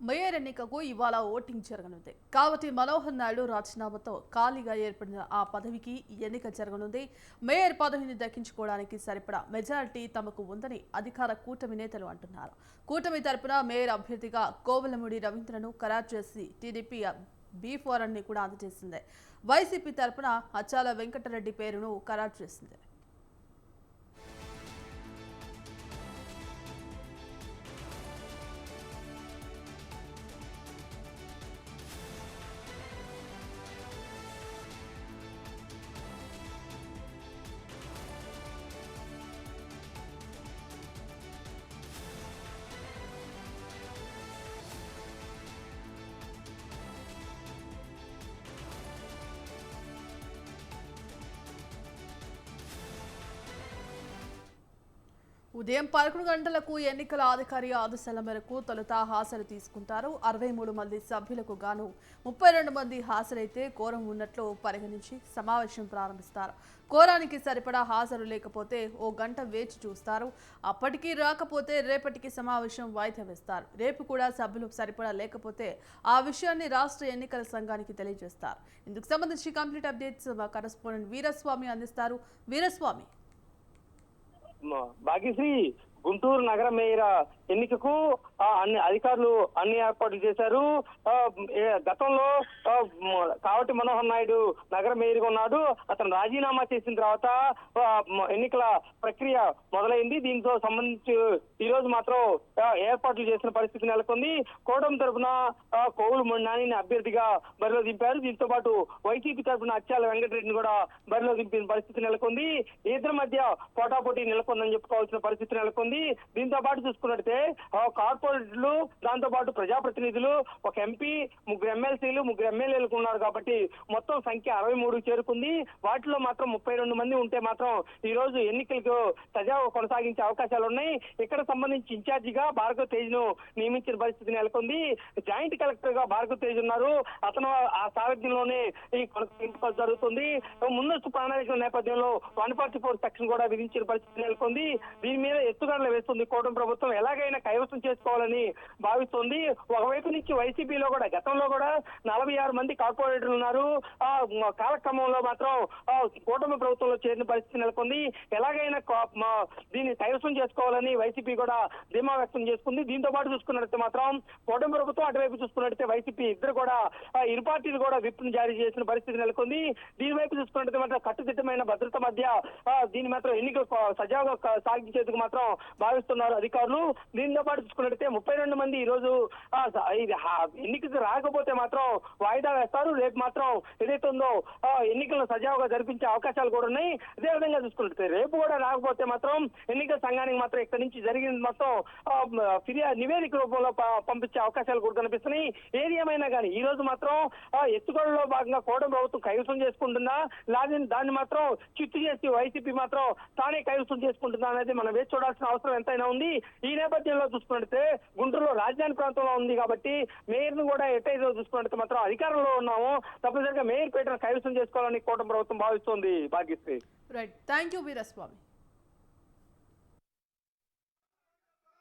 Mayor ఎన్నికకు ఇవాళ voting జరగనుంది కాబట్టి మనోహర్ నాయుడు రాజీనామాతో ఖాళీగా ఏర్పడిన ఆ పదవికి ఎన్నిక జరగనుంది. మేయర్ పదవిని దక్కించుకోవడానికి సరిపడా మెజారిటీ తమకు ఉందని అధికార కూటమి నేతలు అంటున్నారు. కూటమి తరపున మేయర్ అభ్యర్థిగా కోవెలమూడి రవీంద్రను ఖరారు చేసి టీడీపీ B4 ని కూడా అందజేసింది. వైసీపీ తరపున అచ్చాల వెంకటరెడ్డి పేరును ఖరారు చేసింది. ఉదయం 11 గంటలకు ఎన్నికల అధికారి ఆదేశాల మేరకు తొలుత హాజరు తీసుకుంటారు. 63 మంది సభ్యులకు గాను 32 మంది హాజరైతే కోరం ఉన్నట్లు పరిగణించి సమావేశం ప్రారంభిస్తారు. కోరానికి సరిపడా హాజరు లేకపోతే ఓ గంట వేచి చూస్తారు. అప్పటికీ రాకపోతే రేపటికి సమావేశం వాయిదా వేస్తారు. రేపు కూడా సభ్యులు సరిపడా లేకపోతే ఆ విషయాన్ని రాష్ట్ర ఎన్నికల సంఘానికి తెలియజేస్తారు. ఇందుకు సంబంధించి కంప్లీట్ అప్డేట్స్ మా కరెస్పాండెంట్ వీరస్వామి అందిస్తారు. వీరస్వామి, భాగ్యశ్రీ, గుంటూరు నగర మేయర్ ఎన్నికకు అన్ని అధికారులు అన్ని ఏర్పాట్లు చేశారు. గతంలో కావటి మనోహర్ నాయుడు నగర మేయర్గా ఉన్నాడు. అతను రాజీనామా చేసిన తర్వాత ఎన్నికల ప్రక్రియ మొదలైంది. దీంతో సంబంధించి ఈ రోజు మాత్రం ఏర్పాట్లు చేసిన పరిస్థితి నెలకొంది. కూటమి తరఫున కోవెలమూడి నానిని అభ్యర్థిగా బరిలో దింపారు. దీంతో పాటు వైసీపీ తరఫున అచ్చాల వెంకటరెడ్డిని కూడా బరిలో దింపిన పరిస్థితి నెలకొంది. ఇద్దరి మధ్య పోటాపోటీ నెలకొందని చెప్పుకోవాల్సిన పరిస్థితి నెలకొంది. దీంతో పాటు చూసుకున్నట్టే కార్పొరేటర్లు, దాంతో పాటు ప్రజాప్రతినిధులు, ఒక ఎంపీ, 3 ఎమ్మెల్సీలు, 3 ఎమ్మెల్యేలకు ఉన్నారు కాబట్టి మొత్తం సంఖ్య 63 చేరుకుంది. వాటిలో మాత్రం 32 మంది ఉంటే మాత్రం ఈ రోజు ఎన్నికలకు సజావుగా కొనసాగించే అవకాశాలు ఉన్నాయి. ఇక్కడ సంబంధించి ఇన్ఛార్జిగా భార్గవ్ తేజ్ ను నియమించిన పరిస్థితి నెలకొంది. జాయింట్ కలెక్టర్ గా భార్గవ్ తేజ్ ఉన్నారు. అతను ఆ సారథ్యంలోనే ఈ కొనసాగింపు జరుగుతుంది. ముందస్తు ప్రణాళికల నేపథ్యంలో 144 సెక్షన్ కూడా విధించిన పరిస్థితి నెలకొంది. దీని మీద ఎత్తుగడలు వేస్తుంది కూటమి ప్రభుత్వం. ఎలాగైనా కైవసం చేసుకోవాలని భావిస్తోంది. ఒకవైపు నుంచి వైసీపీలో కూడా గతంలో కూడా 46 మంది కార్పొరేటర్లు ఉన్నారు. కాలక్రమంలో మాత్రం కూటమి ప్రభుత్వంలో చేరిన పరిస్థితి నెలకొంది. ఎలాగైనా దీన్ని కైవసం చేసుకోవాలని వైసీపీ కూడా ధీమా వ్యక్తం చేసుకుంది. దీంతో పాటు చూసుకున్నట్టు మాత్రం కూటమి ప్రభుత్వం, అటువైపు చూసుకున్నట్టే వైసీపీ ఇద్దరు కూడా ఇరు పార్టీలు కూడా విప్ను జారీ చేసిన పరిస్థితి నెలకొంది. దీని వైపు చూసుకున్నట్టు మాత్రం కట్టుదిట్టమైన భద్రత మధ్య దీని మాత్రం ఎన్నిక సజావుగా సాగించేందుకు మాత్రం భావిస్తున్నారు అధికారులు. దీంతో పాటు చూసుకున్నట్లయితే 32 మంది ఈ రోజు ఎన్నికకు రాకపోతే మాత్రం వాయిదా వేస్తారు. రేపు మాత్రం ఏదైతే ఉందో ఎన్నికలను సజావుగా జరిపించే అవకాశాలు కూడా ఉన్నాయి. అదేవిధంగా చూసుకున్నట్లయితే రేపు కూడా రాకపోతే మాత్రం ఎన్నికల సంఘానికి మాత్రం ఇక్కడ నుంచి జరిగింది మొత్తం నివేదిక రూపంలో పంపించే అవకాశాలు కూడా కనిపిస్తున్నాయి. ఏది ఏమైనా కానీ ఈ రోజు మాత్రం ఎత్తుగడలో భాగంగా కూటమి ప్రభుత్వం కైవసం చేసుకుంటుందా, లేదా దాన్ని మాత్రం చిత్తు చేసి వైసీపీ మాత్రం తానే కైవసం చేసుకుంటుందా అనేది మనం వేచి చూడాల్సిన అవసరం ఎంతైనా ఉంది. ఈ నేపథ్యంలో చూసుకున్నట్టే గుంటూరులో రాజధాని ప్రాంతంలో ఉంది కాబట్టి మేయర్ ను కూడా ఎట్టయితే చూసుకున్నట్టు మాత్రం అధికారంలో ఉన్నాము. తప్పనిసరిగా మేయర్ పీటను కైవసం చేసుకోవాలని కూటమి ప్రభుత్వం భావిస్తోంది. Bhagyashree. Right, thank you Veeraswamy.